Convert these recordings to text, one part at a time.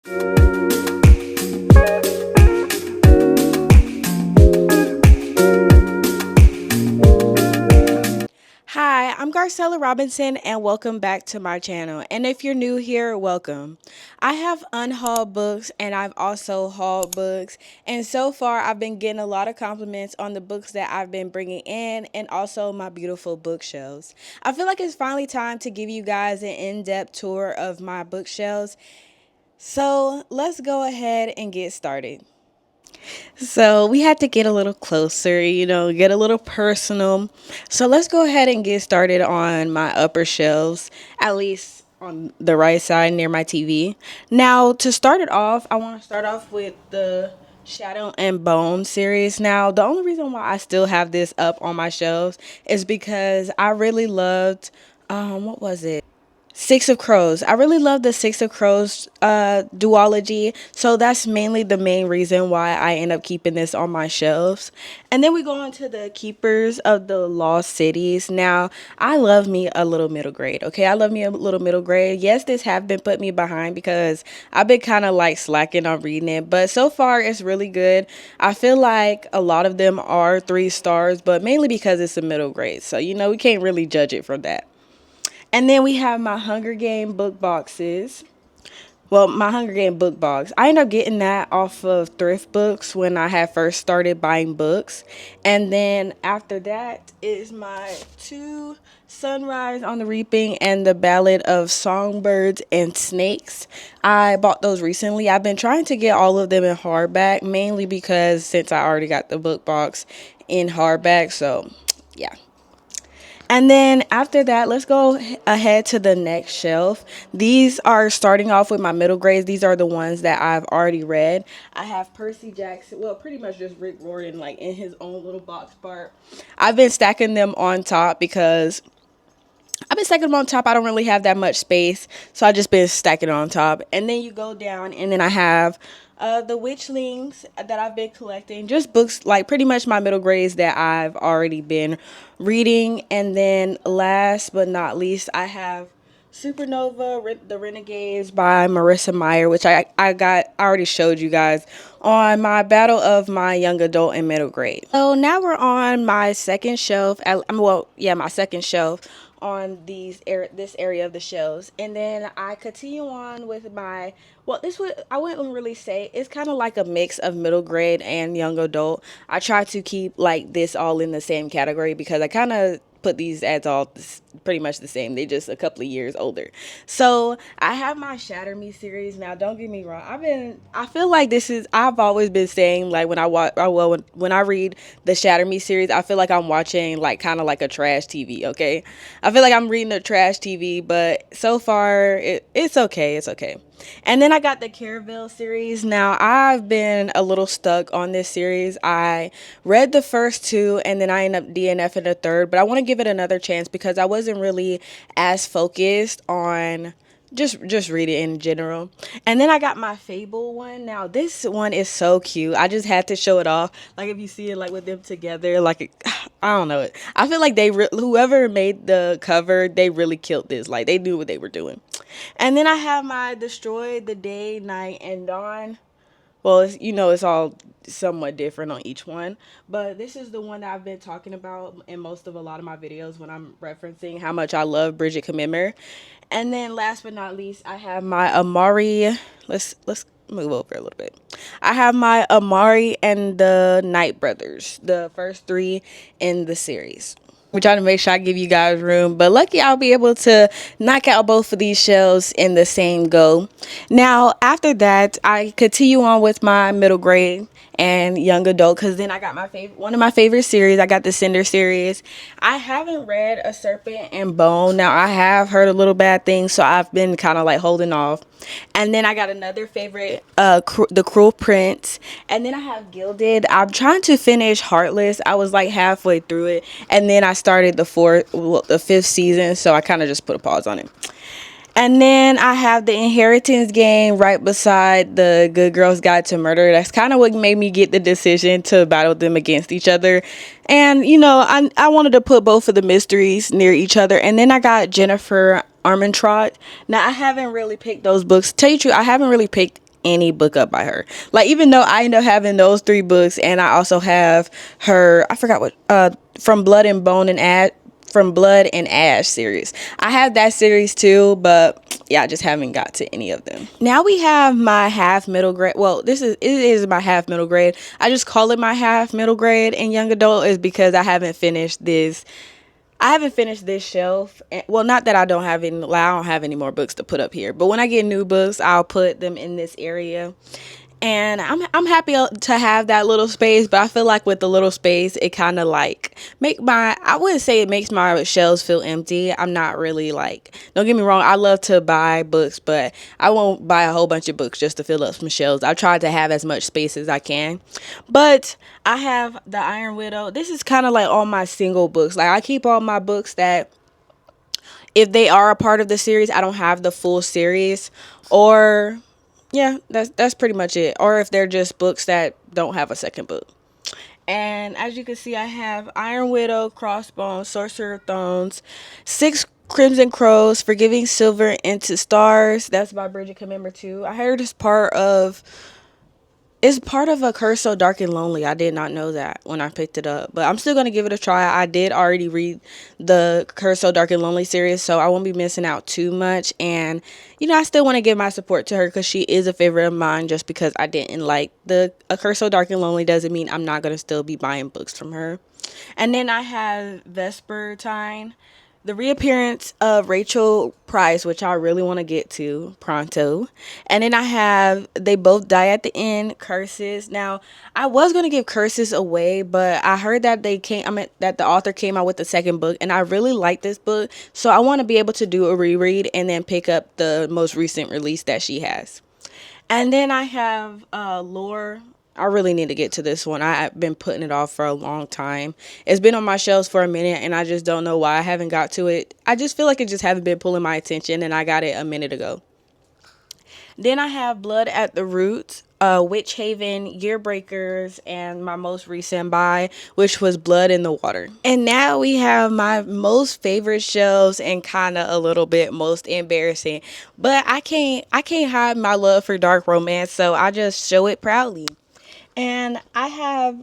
Hi, I'm Garcella Robinson and welcome back to my channel. And if you're new here, welcome. I have unhauled books and I've also hauled books. And so far, I've been getting a lot of compliments on the books that I've been bringing in and also my beautiful bookshelves. I feel like it's finally time to give you guys an in-depth tour of my bookshelves. So let's go ahead and get started. So we had to get a little closer, get a little personal. So let's go ahead and get started on my upper shelves, at least on the right side near my TV. Now, to start it off, I want to start off with the Shadow and Bone series. Now, the only reason why I still have this up on my shelves is because I really loved, what was it? Six of Crows. I really love the Six of Crows duology, so that's mainly the main reason why I end up keeping this on my shelves. And then we go on to the Keepers of the Lost Cities. Now, I love me a little middle grade, okay? I love me a little middle grade. Yes, this have been put me behind because I've been kind of like slacking on reading it, but so far it's really good. I feel like a lot of them are 3 stars, but mainly because it's a middle grade, so we can't really judge it from that. And then we have my Hunger Game book boxes. Well, my Hunger Game book box. I ended up getting that off of thrift books when I had first started buying books. And then after that is my 2 Sunrise on the Reaping and the Ballad of Songbirds and Snakes. I bought those recently. I've been trying to get all of them in hardback, mainly because since I already got the book box in hardback. So, yeah. And then after that, let's go ahead to the next shelf. These are starting off with my middle grades. These are the ones that I've already read. I have Percy Jackson, well, pretty much just Rick Riordan, like in his own little box part. I've been stacking them on top because I don't really have that much space, so I just been stacking it on top. And then you go down, and then I have the Witchlings that I've been collecting. Just books, like pretty much my middle grades that I've already been reading. And then last but not least, I have Supernova, The Renegades by Marissa Meyer, which I already showed you guys on my battle of my young adult and middle grade. So now we're on my second shelf. My second shelf on this area of the shelves, and then I continue on with my I wouldn't really say it's kind of like a mix of middle grade and young adult. I try to keep like this all in the same category because I kind of put these ads all pretty much the same. They just a couple of years older. So I have my Shatter Me series. Now, don't get me wrong. I feel like I've always been saying like when when I read the Shatter Me series, I feel like I'm watching like kind of like a trash TV. Okay, I feel like I'm reading a trash TV, but so far it's okay. It's okay. And then I got the Caravel series. Now, I've been a little stuck on this series. I read the first 2 and then I ended up DNFing the third, but I want to give it another chance because I wasn't really as focused on just read it in general. And then I got my Fable one. Now this one is so cute. I just had to show it off. Like if you see it like with them together, I don't know. I feel like whoever made the cover, they really killed this. Like they knew what they were doing. And then I have my Destroy the Day, Night, and Dawn. Well, it's all somewhat different on each one, but this is the one that I've been talking about in most of a lot of my videos when I'm referencing how much I love Bridget Commimer. And then last but not least, I have my Amari. Let's move over a little bit. I have my Amari and the Night Brothers, the first 3 in the series. We're trying to make sure I give you guys room, but lucky I'll be able to knock out both of these shelves in the same go. Now, after that, I continue on with my middle grade and young adult because then I got one of my favorite series. I got the Cinder series. I haven't read A Serpent and Bone. Now, I have heard a little bad things, so I've been kind of like holding off. And then I got another favorite, The Cruel Prince. And then I have Gilded. I'm trying to finish Heartless. I was like halfway through it, and then I started the 5th season, so I kind of just put a pause on it. And then I have The Inheritance Game right beside the Good Girl's Guide to Murder. That's kind of what made me get the decision to battle them against each other. And, I wanted to put both of the mysteries near each other. And then I got Jennifer Armentrout. Now, I haven't really picked those books. To tell you the truth, I haven't really picked any book up by her. Like, even though I end up having those 3 books, and I also have her, I forgot what, from Blood and Bone and Ash, from Blood and Ash series. I have that series too, but yeah, I just haven't got to any of them. Now we have my half middle grade. Well, it is my half middle grade. I just call it my half middle grade and young adult is because I haven't finished this. I haven't finished this shelf. Well, not that I don't have any. Well, I don't have any more books to put up here. But when I get new books, I'll put them in this area. And I'm happy to have that little space, but I feel like with the little space, it kind of like I wouldn't say it makes my shelves feel empty. I'm not really like, don't get me wrong, I love to buy books, but I won't buy a whole bunch of books just to fill up some shelves. I try to have as much space as I can. But I have the Iron Widow. This is kind of like all my single books. Like, I keep all my books that, if they are a part of the series, I don't have the full series, or yeah, that's pretty much it. Or if they're just books that don't have a second book. And as you can see, I have Iron Widow, Crossbones, Sorcerer of Thrones, 6 Crimson Crows, Forgiving Silver into Stars. That's by Bridget Commember 2. I heard it's part of A Curse So Dark and Lonely. I did not know that when I picked it up. But I'm still going to give it a try. I did already read the Curse So Dark and Lonely series, so I won't be missing out too much. And, I still want to give my support to her because she is a favorite of mine. Just because I didn't like A Curse So Dark and Lonely doesn't mean I'm not going to still be buying books from her. And then I have Vespertine, the reappearance of Rachel Price, which I really want to get to pronto. And then I have They Both Die at the End, Curses. Now, I was going to give Curses away, but I heard that that the author came out with the second book, and I really like this book. So I want to be able to do a reread and then pick up the most recent release that she has. And then I have Lore. I really need to get to this one. I've been putting it off for a long time. It's been on my shelves for a minute, and I just don't know why I haven't got to it. I just feel like it just haven't been pulling my attention, and I got it a minute ago. Then I have Blood at the Root, Witch Haven, Yearbreakers, and my most recent buy, which was Blood in the Water. And now we have my most favorite shelves and kind of a little bit most embarrassing. But I can't hide my love for dark romance, so I just show it proudly. And I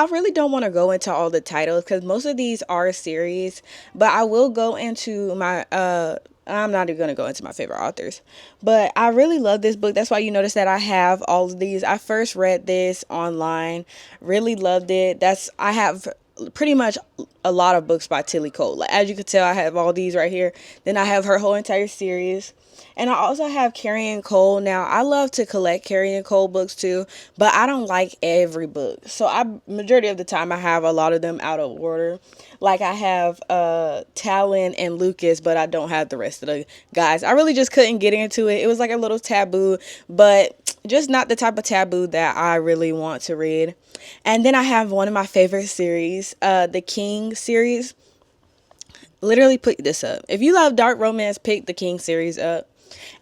really don't want to go into all the titles because most of these are series, but I will go into I'm not even going to go into my favorite authors, but I really love this book. That's why you notice that I have all of these. I first read this online, really loved it. I have pretty much a lot of books by Tilly Cole. Like, as you can tell, I have all these right here. Then I have her whole entire series. And I also have Carrie Cole. Now, I love to collect Carrie Cole books too, but I don't like every book. So majority of the time I have a lot of them out of order. Like, I have Talon and Lucas, but I don't have the rest of the guys. I really just couldn't get into it. It was like a little taboo, but just not the type of taboo that I really want to read. And then I have one of my favorite series, the King series. Literally pick this up. If you love dark romance, pick the King series up.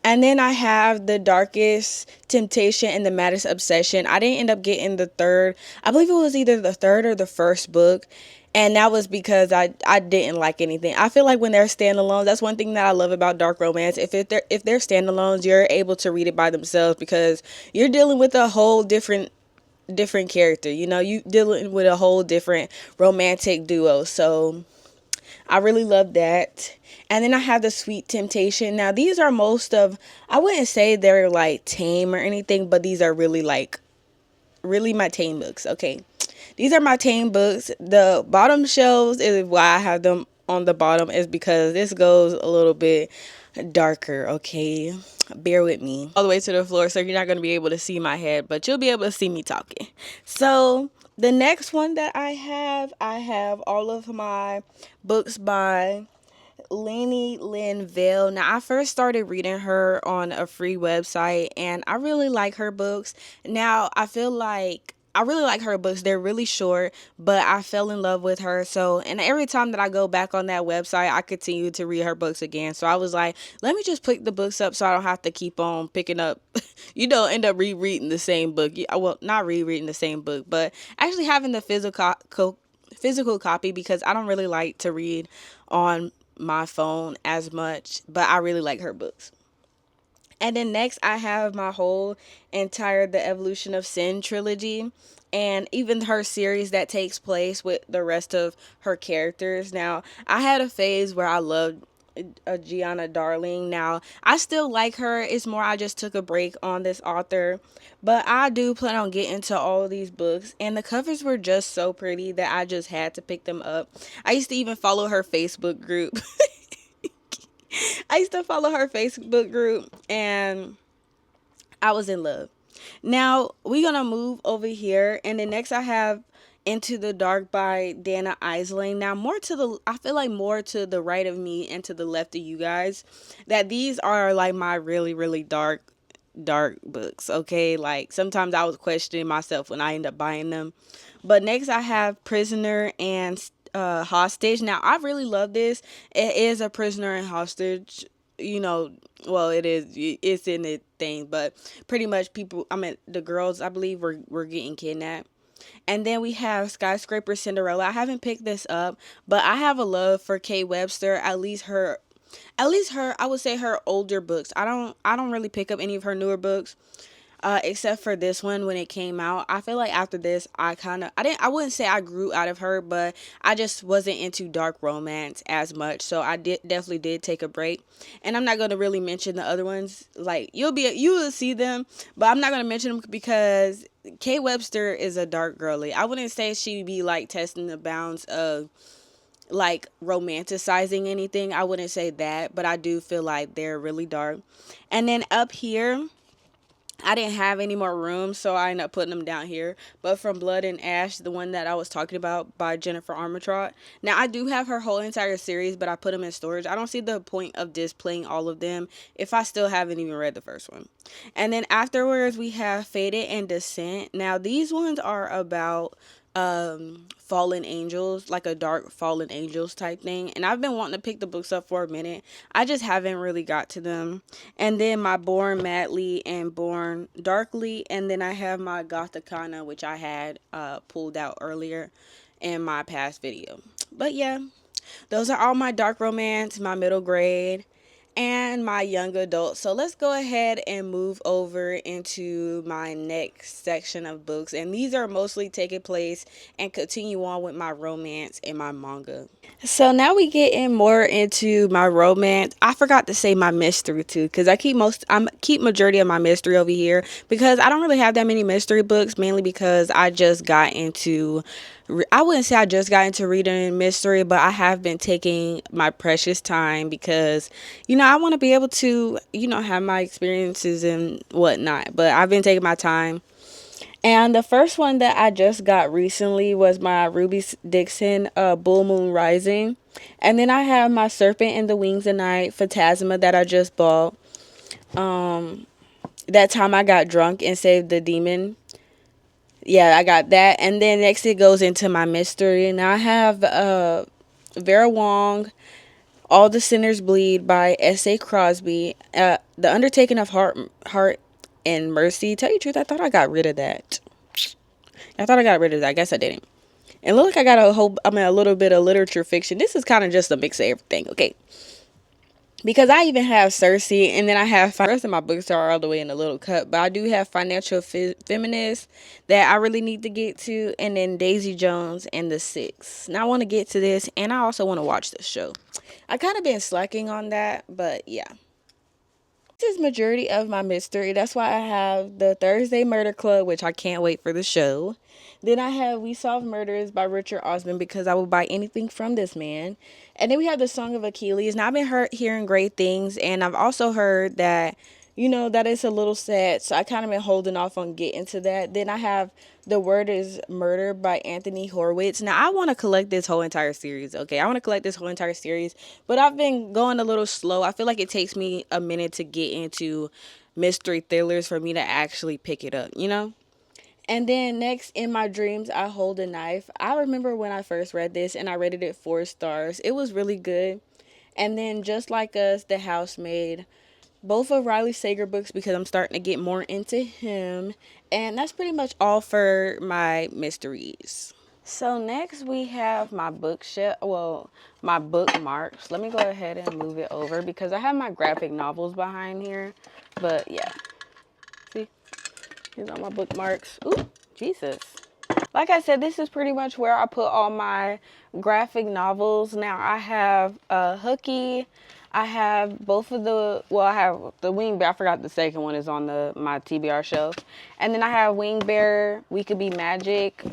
And then I have The Darkest Temptation and The Maddest Obsession. I didn't end up getting the third. I believe it was either the third or the first book. And that was because I didn't like anything. I feel like when they're standalones, that's one thing that I love about dark romance. If they're standalones, you're able to read it by themselves because you're dealing with a whole different character. You dealing with a whole different romantic duo. So I really love that. And then I have The Sweet Temptation. Now, these are I wouldn't say they're like tame or anything, but these are really my tame books. Okay. These are my tame books. The bottom shelves is why I have them on the bottom, is because this goes a little bit darker. Okay. Bear with me. All the way to the floor, so you're not going to be able to see my head, but you'll be able to see me talking. So the next one that I have all of my books by Lainey Lynn Vale. Now, I first started reading her on a free website, and I really like her books. Now, I feel like I really like her books. They're really short, but I fell in love with her. So, and every time that I go back on that website, I continue to read her books again. So I was like, let me just pick the books up so I don't have to keep on picking up, end up rereading the same book. Well, not rereading the same book, but actually having the physical copy, because I don't really like to read on my phone as much, but I really like her books. And then next, I have my whole entire The Evolution of Sin trilogy, and even her series that takes place with the rest of her characters. Now, I had a phase where I loved Gianna Darling. Now, I still like her. It's more I just took a break on this author. But I do plan on getting to all of these books. And the covers were just so pretty that I just had to pick them up. I used to even follow her Facebook group. I used to follow her Facebook group, and I was in love. Now we're gonna move over here, and then next I have Into the Dark by Dana Isling. Now more to the, I feel like more to the right of me and to the left of you guys, that these are like my really really dark books. Okay, like sometimes I was questioning myself when I end up buying them. But next I have Prisoner and Hostage. Now I really love this. It is a prisoner and hostage, you know. Well, it is, it's in the thing, but pretty much people, I mean the girls, I believe, were getting kidnapped. And then we have Skyscraper Cinderella. I haven't picked this up, but I have a love for Kay Webster. At least her, I would say her older books. I don't really pick up any of her newer books, except for this one when it came out. I feel like after this, I wouldn't say I grew out of her, but I just wasn't into dark romance as much. So I definitely did take a break. And I'm not going to really mention the other ones. Like, you will see them, but I'm not going to mention them because Kay Webster is a dark girly. I wouldn't say she'd be like testing the bounds of like romanticizing anything. I wouldn't say that, but I do feel like they're really dark. And then up here, I didn't have any more room, so I ended up putting them down here. But From Blood and Ash, the one that I was talking about by Jennifer Armentrout. Now, I do have her whole entire series, but I put them in storage. I don't see the point of displaying all of them if I still haven't even read the first one. And then afterwards, we have Faded and Descent. Now, these ones are about fallen angels, like a dark fallen angels type thing, and I've been wanting to pick the books up for a minute. I just haven't really got to them. And then my Born Madly and Born Darkly, and then I have my Gothicana, which I had pulled out earlier in my past video. But yeah, those are all my dark romance, my middle grade, and my young adult. So let's go ahead and move over into my next section of books. And these are mostly taking place and continue on with my romance and my manga. So now we get in more into my romance. I forgot to say my mystery too, because I keep majority of my mystery over here because I don't really have that many mystery books, mainly because I wouldn't say I just got into reading mystery, but I have been taking my precious time because, I want to be able to, have my experiences and whatnot. But I've been taking my time. And the first one that I just got recently was my Ruby Dixon Bull Moon Rising. And then I have my Serpent in the Wings of Night Phantasma that I just bought. That time I got drunk and saved the demon. Yeah, I got that. And then next it goes into my mystery. Now I have Vera Wong, All the Sinners Bleed by S.A. Crosby. The Undertaking of Heart and Mercy. Tell you the truth, I thought I got rid of that. I guess I didn't. And look, I got a little bit of literature fiction. This is kind of just a mix of everything, okay? Because I even have Cersei, and then I have the rest of my books are all the way in a little cut. But I do have Financial Feminist that I really need to get to, and then Daisy Jones and The Six. Now I want to get to this, and I also want to watch this show. I kind of been slacking on that, but yeah. This is majority of my mystery. That's why I have the Thursday Murder Club, which I can't wait for the show. Then I have We Solve Murders by Richard Osman because I will buy anything from this man. And then we have the Song of Achilles. Now I've been hearing great things, and I've also heard that that it's a little sad. So I kind of been holding off on getting to that. Then I have The Word is Murder by Anthony Horowitz. Now I want to collect this whole entire series. Okay, I want to collect this whole entire series, but I've been going a little slow. I feel like it takes me a minute to get into mystery thrillers for me to actually pick it up. And then next, In My Dreams, I Hold a Knife. I remember when I first read this and I rated it 4 stars. It was really good. And then Just Like Us, The Housemaid. Both of Riley Sager books because I'm starting to get more into him. And that's pretty much all for my mysteries. So next we have my bookshelf, well, my bookmarks. Let me go ahead and move it over because I have my graphic novels behind here. But yeah, see, these are my bookmarks. Ooh, Jesus. Like I said, this is pretty much where I put all my graphic novels. Now I have Hooky. I have both of the, well, I have the Wing Bear. I forgot the second one is on my TBR shelf. And then I have Wing Bear, We Could Be Magic.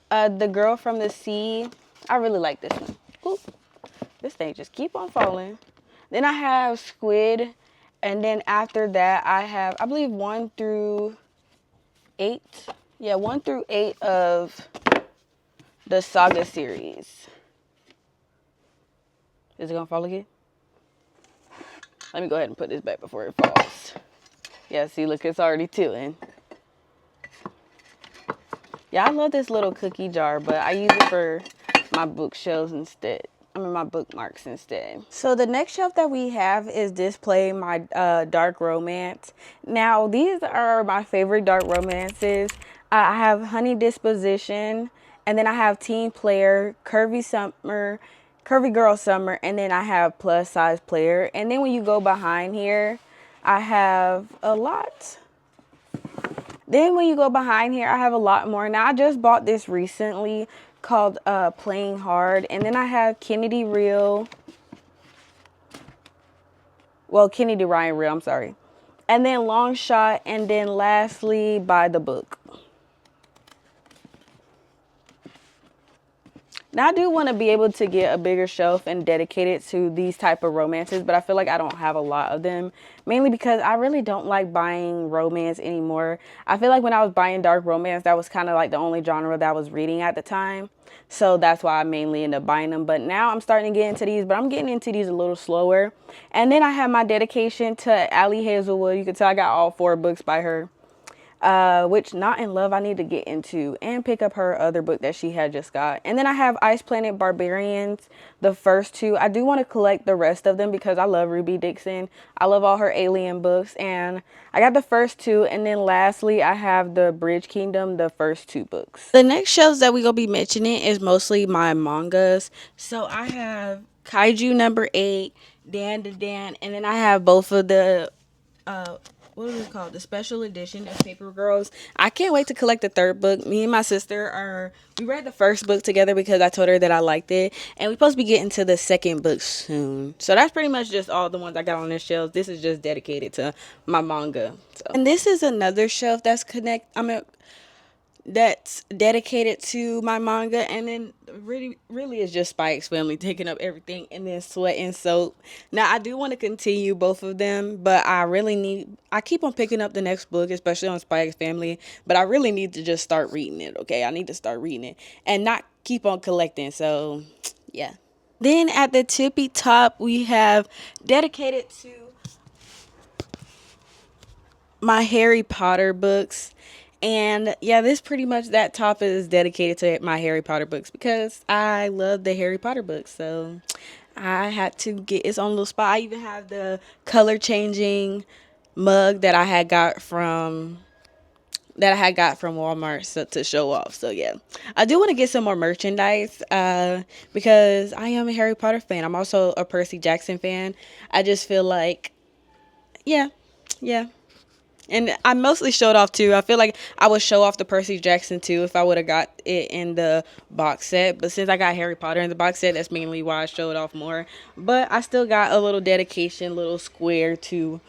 The Girl from the Sea. I really like this one. Ooh, this thing just keep on falling. Then I have Squid. And then after that, I have, I believe, 1 through 8. Yeah, 1 through 8 of the Saga series. Is it gonna fall again? Let me go ahead and put this back before it falls. Yeah, see, look, it's already tilting. Yeah, I love this little cookie jar, but I use it for my bookshelves instead. I mean, my bookmarks instead. So the next shelf that we have is Display My Dark Romance. Now, these are my favorite dark romances. I have Honey Disposition, and then I have Teen Player, Curvy Summer, Curvy Girl Summer, and then I have Plus Size Player. And then when you go behind here, I have a lot. Then when you go behind here, I have a lot more. Now, I just bought this recently called Playing Hard. And then I have Kennedy Ryan Real, I'm sorry. And then Long Shot. And then lastly, By the Book. Now, I do want to be able to get a bigger shelf and dedicate it to these type of romances, but I feel like I don't have a lot of them, mainly because I really don't like buying romance anymore. I feel like when I was buying dark romance, that was kind of like the only genre that I was reading at the time. So that's why I mainly ended up buying them. But now I'm starting to get into these, but I'm getting into these a little slower. And then I have my dedication to Allie Hazelwood. You can tell I got all 4 books by her. Which Not in Love I need to get into and pick up her other book that she had just got. And then I have Ice Planet Barbarians, the first 2. I do want to collect the rest of them because I love Ruby Dixon. I love all her alien books, and I got the first 2. And then lastly, I have the Bridge Kingdom, the first 2 books. The next shelves that we gonna be mentioning is mostly my mangas. So I have Kaiju number 8, Dan to Dan, and then I have both of the what is it called? The special edition of Paper Girls. I can't wait to collect the 3rd book. Me and my sister we read the first book together because I told her that I liked it. And we're supposed to be getting to the 2nd book soon. So that's pretty much just all the ones I got on this shelf. This is just dedicated to my manga. So. And this is another shelf that's dedicated to my manga, and then really is just Spike's Family taking up everything, and then Sweat and Soap. Now I do want to continue both of them, but I keep on picking up the next book, especially on Spike's Family, but I really need to just start reading it. Okay, I need to start reading it and not keep on collecting. So yeah. Then at the tippy top we have dedicated to my Harry Potter books. And yeah, this pretty much, that top is dedicated to my Harry Potter books because I love the Harry Potter books. So I had to get its own little spot. I even have the color changing mug that I had got from Walmart, so, to show off. So yeah, I do want to get some more merchandise because I am a Harry Potter fan. I'm also a Percy Jackson fan. I just feel like, yeah. And I mostly showed off too. I feel like I would show off the Percy Jackson too if I would have got it in the box set. But since I got Harry Potter in the box set, that's mainly why I showed off more. But I still got a little dedication, little square to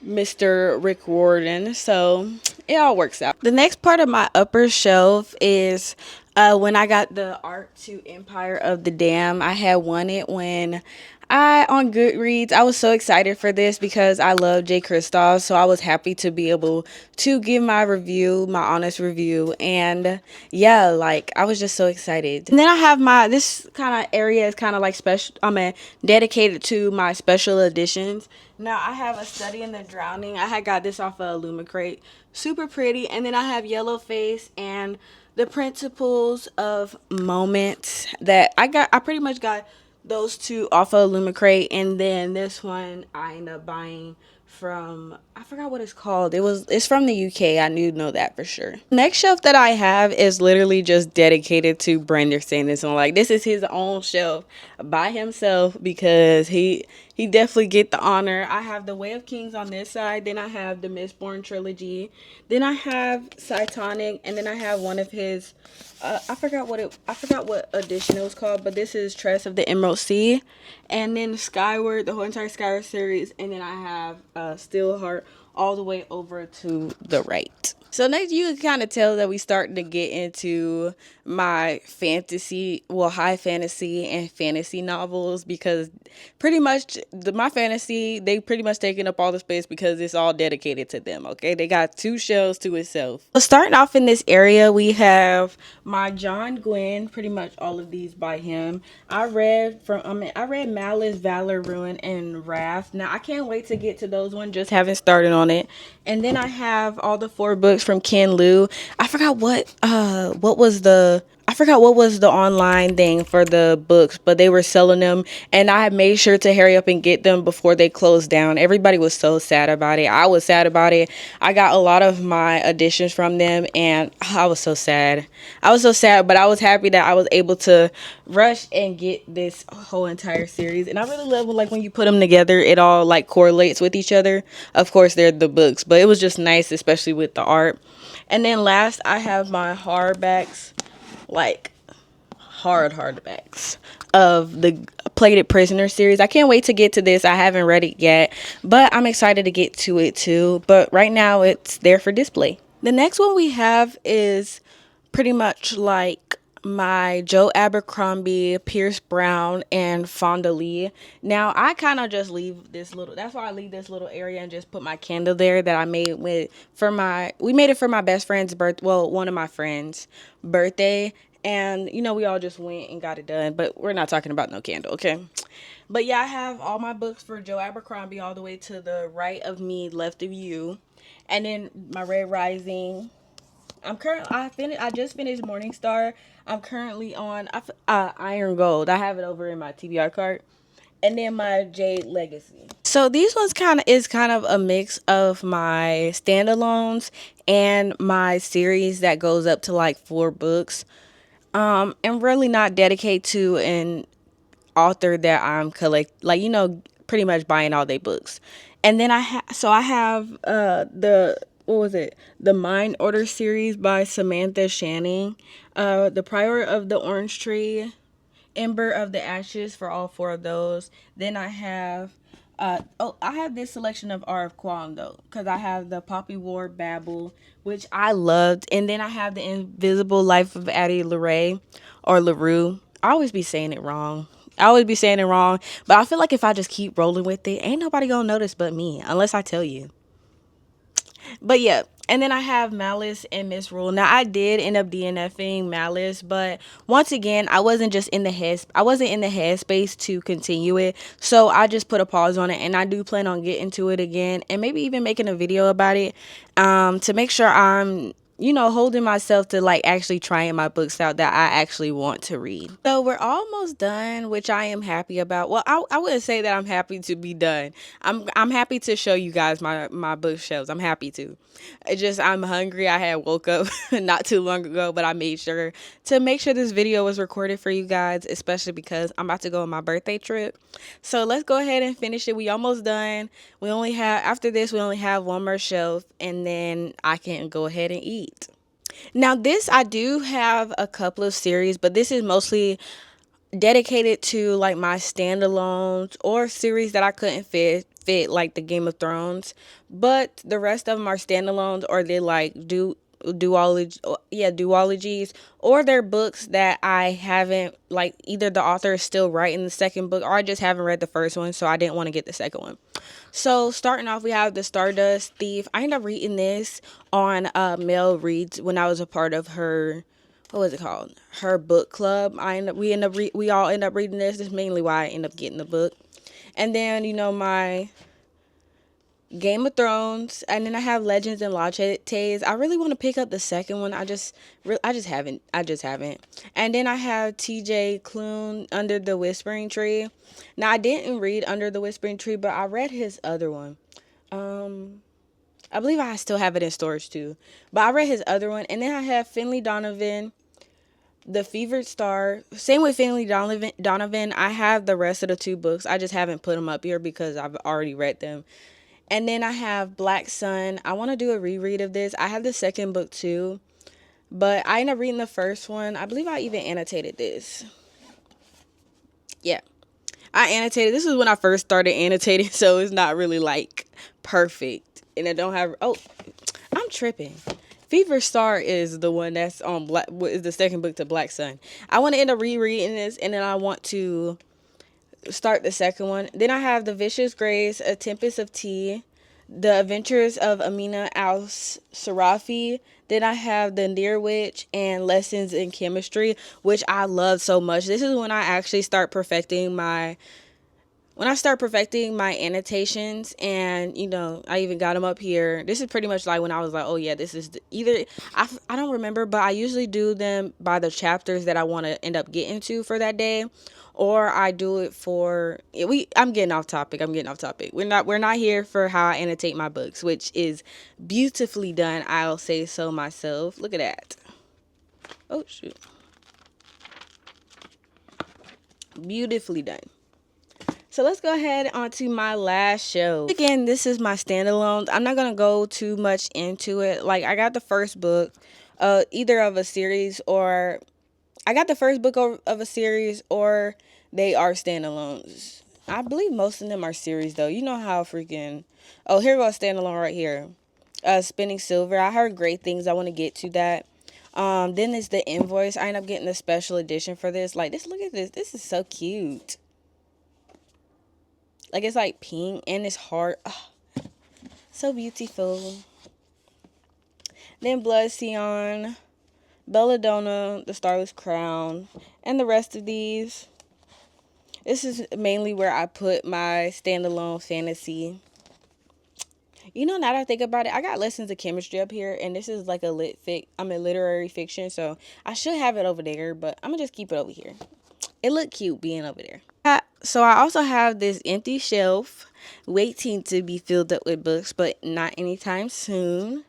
Mr. Rick Warden. So it all works out. The next part of my upper shelf is when I got the Art to Empire of the Dam. I had won it when on Goodreads. I was so excited for this because I love J. Kristoff, so I was happy to be able to give my review, my honest review, and yeah, like I was just so excited. And then I have this kind of area is kind of like dedicated to my special editions. Now I have A Study in the Drowning. I had got this off of Illumicrate, super pretty. And then I have Yellow Face and The Principles of Moments that I pretty much got those two off of Lumicrate, and then this one I ended up buying from, I forgot what it's called. It's from the UK. I knew know that for sure. Next shelf that I have is literally just dedicated to Brandon Sanderson. Like, this is his own shelf by himself because he definitely get the honor. I have the Way of Kings on this side, then I have the Mistborn trilogy, then I have Cytonic, and then I have one of his I forgot what edition it was called, but this is Tress of the Emerald Sea, and then Skyward, the whole entire Skyward series, and then I have Steelheart all the way over to the right. So next, you can kind of tell that we starting to get into my fantasy, well, high fantasy and fantasy novels, because pretty much my fantasy, they pretty much taking up all the space because it's all dedicated to them. Okay, they got two shelves to itself. So starting off in this area, we have my John Gwynn, pretty much all of these by him. I read Malice, Valor, Ruin, and Wrath. Now I can't wait to get to those ones. Just haven't started on it. And then I have all the 4 books from Ken Liu. I forgot what was the online thing for the books, but they were selling them, and I had made sure to hurry up and get them before they closed down. Everybody was so sad about it. I was sad about it. I got a lot of my editions from them, and I was so sad. But I was happy that I was able to rush and get this whole entire series. And I really love like when you put them together, it all like correlates with each other. Of course, they're the books, but it was just nice, especially with the art. And then last, I have my hardbacks, like hardbacks of the Plated Prisoner series. I can't wait to get to this. I haven't read it yet, but I'm excited to get to it too. But right now, it's there for display. The next one we have is pretty much like my Joe Abercrombie, Pierce Brown, and Fonda Lee. Now I kind of just leave this little. That's why I leave this little area and just put my candle there that I made we made it for my best friend's birth. Well, one of my friends' birthday, and we all just went and got it done. But we're not talking about no candle, okay? But yeah, I have all my books for Joe Abercrombie all the way to the right of me, left of you, and then my Red Rising. I just finished Morningstar. I'm currently on Iron Gold. I have it over in my TBR cart, and then my Jade Legacy. So these ones kind of a mix of my standalones and my series that goes up to like 4 books. And really not dedicated to an author that I'm pretty much buying all their books. And then I have the what was it? The Mind Order series by Samantha Channing, The Prior of the Orange Tree, Ember of the Ashes for all 4 of those. Then I have I have this selection of R of Qualm though, because I have the Poppy War Babel, which I loved, and then I have the Invisible Life of Addie LaRue or LaRue. I always be saying it wrong. But I feel like if I just keep rolling with it, ain't nobody gonna notice but me, unless I tell you. But yeah, and then I have Malice and Misrule. Now I did end up DNFing Malice, but once again, I wasn't in the headspace to continue it. So I just put a pause on it, and I do plan on getting to it again and maybe even making a video about it to make sure I'm holding myself to like actually trying my books out that I actually want to read. So we're almost done, which I am happy about. Well, I wouldn't say that I'm happy to be done. I'm happy to show you guys my bookshelves. I'm happy to. It just I'm hungry. I had woke up not too long ago, but I made sure to make sure this video was recorded for you guys, especially because I'm about to go on my birthday trip. So let's go ahead and finish it. We almost done. After this we only have one more shelf, and then I can go ahead and eat. Now this, I do have a couple of series, but this is mostly dedicated to like my standalones or series that I couldn't fit like the Game of Thrones, but the rest of them are standalones, or they like duologies, or they're books that I haven't, like either the author is still writing the second book or I just haven't read the first one, so I didn't want to get the second one. So starting off, we have The Stardust Thief. I ended up reading this on Mel Reads when I was a part of her, what was it called? Her book club. We all end up reading this. This is mainly why I end up getting the book. And then, Game of Thrones, and then I have Legends and Lattes. I really want to pick up the second one. I just haven't. I just haven't. And then I have T.J. Klune, Under the Whispering Tree. Now I didn't read Under the Whispering Tree, but I read his other one. Um, I believe I still have it in storage too. But I read his other one, and then I have Finley Donovan, The Fevered Star. Same with Finley Donovan. I have the rest of the two books. I just haven't put them up here because I've already read them. And then I have Black Sun. I want to do a reread of this. I have the second book too, but I ended up reading the first one. I believe I even annotated this. Yeah, I annotated. This is when I first started annotating, so it's not really like perfect. And I don't have. Oh, I'm tripping. Fever Star is the one that's on Black. Is the second book to Black Sun. I want to end up rereading this, and then I want to start the second one. Then I have The Vicious Grace, A Tempest of Tea, The Adventures of Amina al-Sarafi. Then I have The Near Witch and Lessons in Chemistry, which I love so much. This is when I actually start perfecting my annotations, and I even got them up here. This is pretty much like when I was like, oh yeah, this is either I don't remember, but I usually do them by the chapters that I want to end up getting to for that day, or I do it for I'm getting off topic. We're not here for how I annotate my books, which is beautifully done, I'll say so myself. Look at that. Oh shoot. Beautifully done. So let's go ahead onto my last show. Again, this is my standalone. I'm not going to go too much into it. Like, I got the first book, either of a series, or I got the first book of a series, or they are standalones. I believe most of them are series, though. You know how freaking... Oh, here goes standalone right here. Spinning Silver. I heard great things. I want to get to that. Then there's the Invoice. I ended up getting the special edition for this. Like, look at this. This is so cute. Like, it's like pink and it's heart. Oh, so beautiful. Then Blood Sion, Belladonna, The Starless Crown, and the rest of these. This is mainly where I put my standalone fantasy. Now that I think about it, I got Lessons of Chemistry up here, and this is like a literary fiction, so I should have it over there, but I'm gonna just keep it over here. It looked cute being over there. So I also have this empty shelf waiting to be filled up with books, but not anytime soon.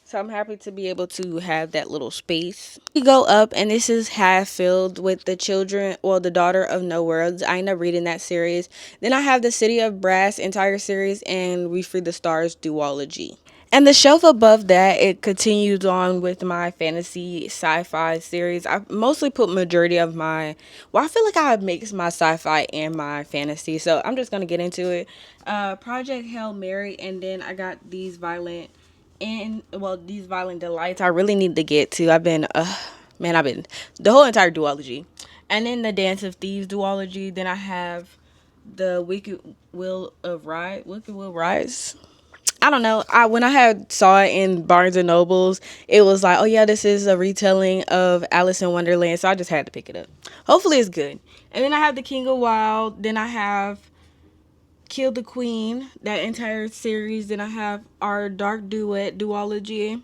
So I'm happy to be able to have that little space. We go up, and this is half filled with the Daughter of No Worlds. I end up reading that series. Then I have the City of Brass entire series and We Free the Stars duology. And the shelf above that, it continues on with my fantasy sci-fi series. I mostly put majority of I feel like I mix my sci-fi and my fantasy. So I'm just going to get into it. Project Hail Mary, and then I got these Violent Delights I really need to get to. I've been the whole entire duology. And then the Dance of Thieves duology. Then I have the Wicked Will Rise. I don't know. When I had saw it in Barnes and Nobles, it was like, oh yeah, this is a retelling of Alice in Wonderland, so I just had to pick it up. Hopefully it's good. And then I have The King of Wild. Then I have Kill the Queen, that entire series. Then I have our Dark Duet duology,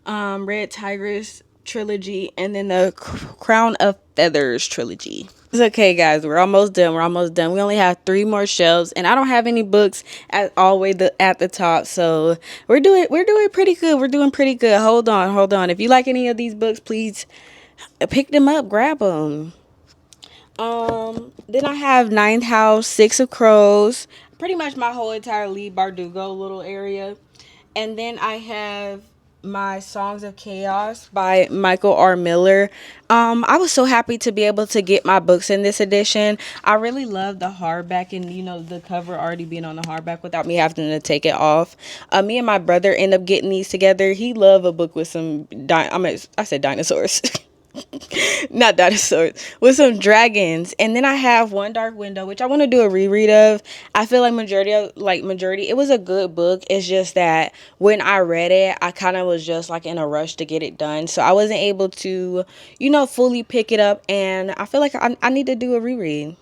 Red Tigress trilogy, and then the Crown of Feathers trilogy. It's okay, guys. We're almost done. We only have 3 more shelves, and I don't have any books at the top. So we're doing pretty good. Hold on. If you like any of these books, please pick them up, grab them. Then I have Ninth House, Six of Crows, pretty much my whole entire Lee Bardugo little area, and then I have my Songs of Chaos by Michael R. Miller. I was so happy to be able to get my books in this edition. I really love the hardback, and the cover already being on the hardback without me having to take it off. Me and my brother end up getting these together. He loved a book with some I said dinosaurs. Not dinosaurs, with some dragons. And then I have One Dark Window, which I want to do a reread of. I feel like majority, it was a good book. It's just that when I read it, I kind of was just like in a rush to get it done, so I wasn't able to fully pick it up, and I feel like I need to do a reread.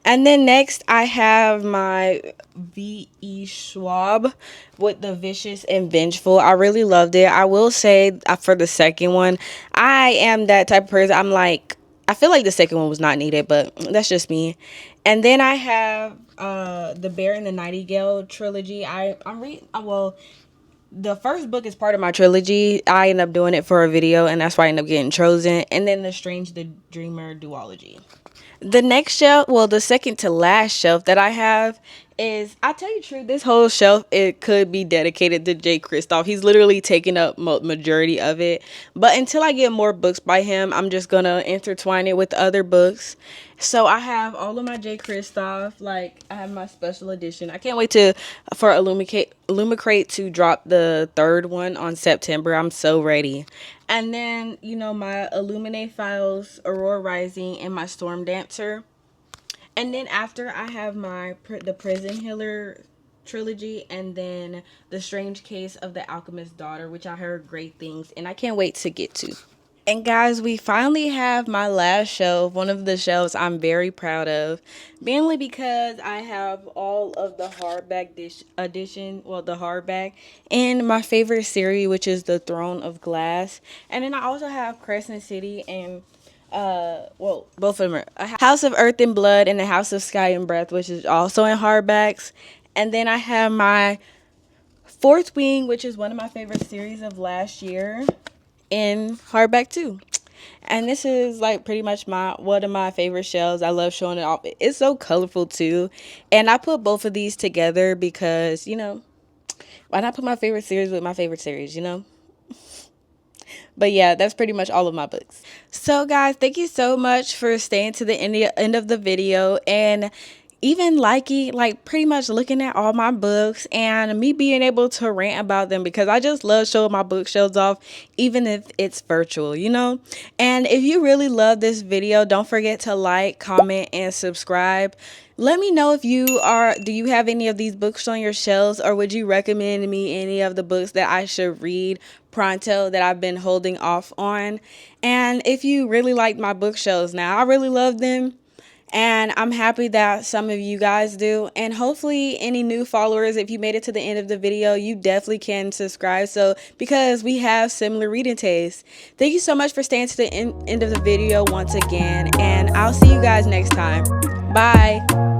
And then next I have my V.E. Schwab with the Vicious and Vengeful. I really loved it. I will say for the second one, I am that type of person. I'm like, I feel like the second one was not needed, but that's just me. And then I have the Bear and the Nightingale trilogy. I'm reading, well, the first book is part of my trilogy. I end up doing it for a video, and that's why I end up getting chosen. And then the Strange the Dreamer duology. The next shelf, well, the second to last shelf that I have is, I tell you the truth, this whole shelf, it could be dedicated to Jay Kristoff. He's literally taking up majority of it. But until I get more books by him, I'm just gonna intertwine it with other books. So I have all of my Jay Kristoff. Like, I have my special edition. I can't wait for Illumicrate to drop the third one on September. I'm so ready. And then, you know, my Illuminate Files, Aurora Rising, and my Storm Dancer. And then after, I have the Prison Healer trilogy, and then The Strange Case of the Alchemist's Daughter, which I heard great things, and I can't wait to get to. And guys, we finally have my last shelf, one of the shelves I'm very proud of, mainly because I have all of the hardback edition, well, the hardback, and my favorite series, which is The Throne of Glass. And then I also have Crescent City and well, both of them are a House of Earth and Blood and the House of Sky and Breath, which is also in hardbacks. And then I have my Fourth Wing, which is one of my favorite series of last year, in hardback too. And this is like pretty much one of my favorite shelves. I love showing it off. It's so colorful too. And I put both of these together because, you know, why not put my favorite series with my favorite series, you know? But yeah, that's pretty much all of my books. So guys, thank you so much for staying to the end of the video, and even like pretty much looking at all my books and me being able to rant about them, because I just love showing my bookshelves off, even if it's virtual, you know. And if you really love this video, don't forget to like, comment, and subscribe. Let me know if do you have any of these books on your shelves, or would you recommend me any of the books that I should read pronto that I've been holding off on. And if you really like my bookshelves now, I really love them. And I'm happy that some of you guys do. And hopefully any new followers, if you made it to the end of the video, you definitely can subscribe. So, because we have similar reading tastes. Thank you so much for staying to the end of the video once again. And I'll see you guys next time. Bye.